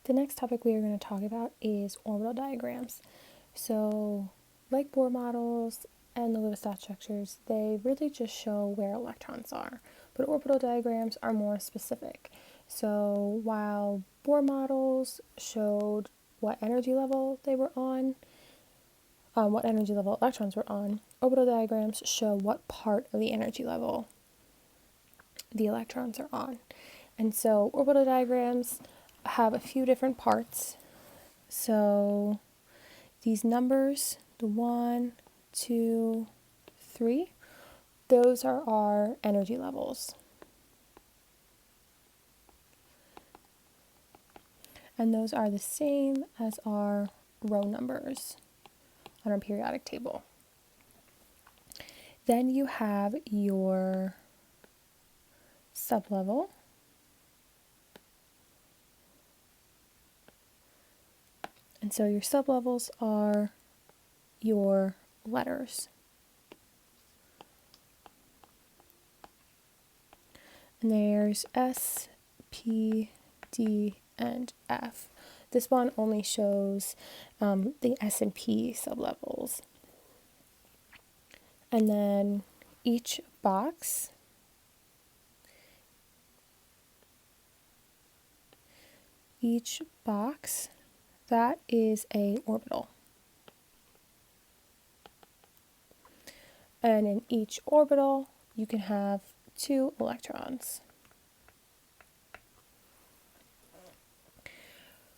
The next topic we are going to talk about is orbital diagrams. So, like Bohr models and the Lewis dot structures, they really just show where electrons are, but orbital diagrams are more specific. So, while Bohr models showed what energy level they were on, what energy level electrons were on, orbital diagrams show what part of the energy level the electrons are on. And so, orbital diagrams have a few different parts. So these numbers, the 1, 2, 3, those are our energy levels. And those are the same as our row numbers on our periodic table. Then you have your sublevel. And so your sublevels are your letters. And there's S, P, D, and F. This one only shows the S and P sublevels. And then each box that is a orbital. And in each orbital, you can have 2 electrons.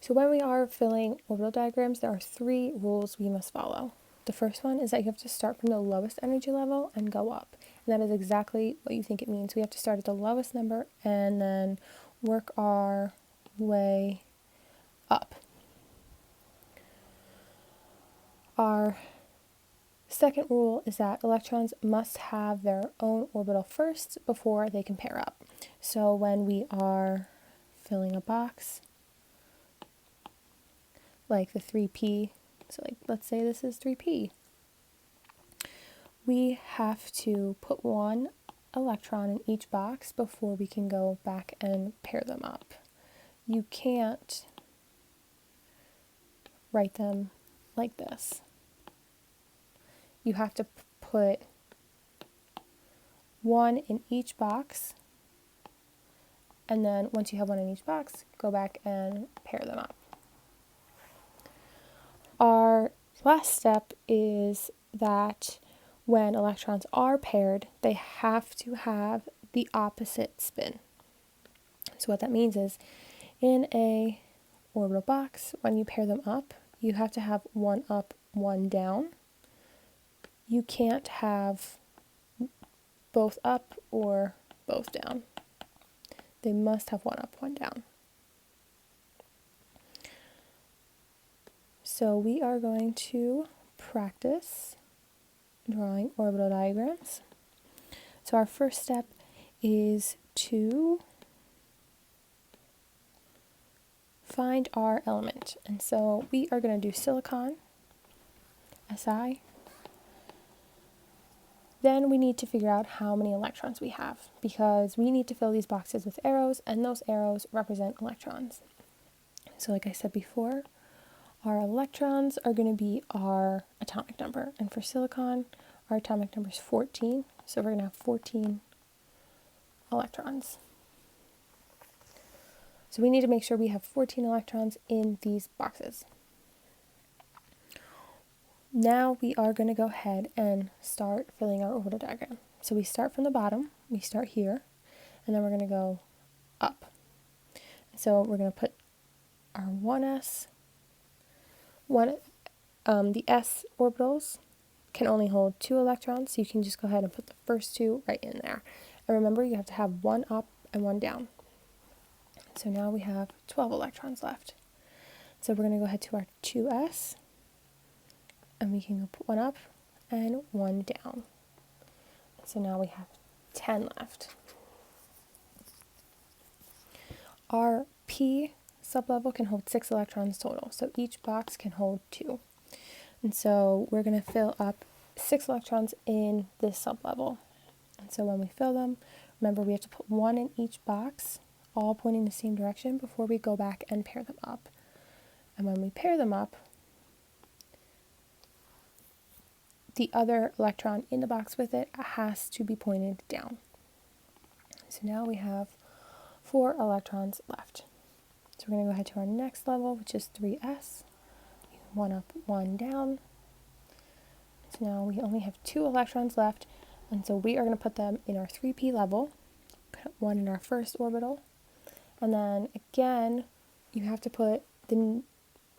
So when we are filling orbital diagrams, there are 3 rules we must follow. The first one is that you have to start from the lowest energy level and go up. And that is exactly what you think it means. We have to start at the lowest number and then work our way up. Our second rule is that electrons must have their own orbital first before they can pair up. So when we are filling a box, like the 3p, so like let's say this is 3p, we have to put 1 electron in each box before we can go back and pair them up. You can't write them like this. You have to put 1 in each box, and then once you have 1 in each box, go back and pair them up. Our last step is that when electrons are paired, they have to have the opposite spin. So what that means is, in a orbital box, when you pair them up, you have to have 1 up, 1 down. You can't have both up or both down. They must have 1 up, 1 down. So we are going to practice drawing orbital diagrams. So our first step is to find our element. And so we are going to do silicon, Si. Then we need to figure out how many electrons we have, because we need to fill these boxes with arrows, and those arrows represent electrons. So like I said before, our electrons are going to be our atomic number. And for silicon, our atomic number is 14. So we're going to have 14 electrons. So we need to make sure we have 14 electrons in these boxes. Now we are going to go ahead and start filling our orbital diagram. So we start from the bottom, we start here, and then we're going to go up. So we're going to put our 1s, the s orbitals can only hold 2 electrons, so you can just go ahead and put the first 2 right in there. And remember, you have to have 1 up and 1 down. So now we have 12 electrons left. So we're going to go ahead to our 2s, and we can go put 1 up and 1 down. So now we have 10 left. Our p sublevel can hold 6 electrons total, so each box can hold 2. And so we're going to fill up 6 electrons in this sublevel. And so when we fill them, remember we have to put 1 in each box, all pointing the same direction before we go back and pair them up. And when we pair them up, the other electron in the box with it has to be pointed down. So now we have 4 electrons left. So we're going to go ahead to our next level, which is 3s. 1 up, 1 down. So now we only have 2 electrons left, and so we are going to put them in our 3p level, put 1 in our first orbital, and then again, you have to put the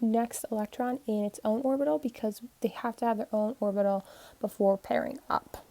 next electron in its own orbital because they have to have their own orbital before pairing up.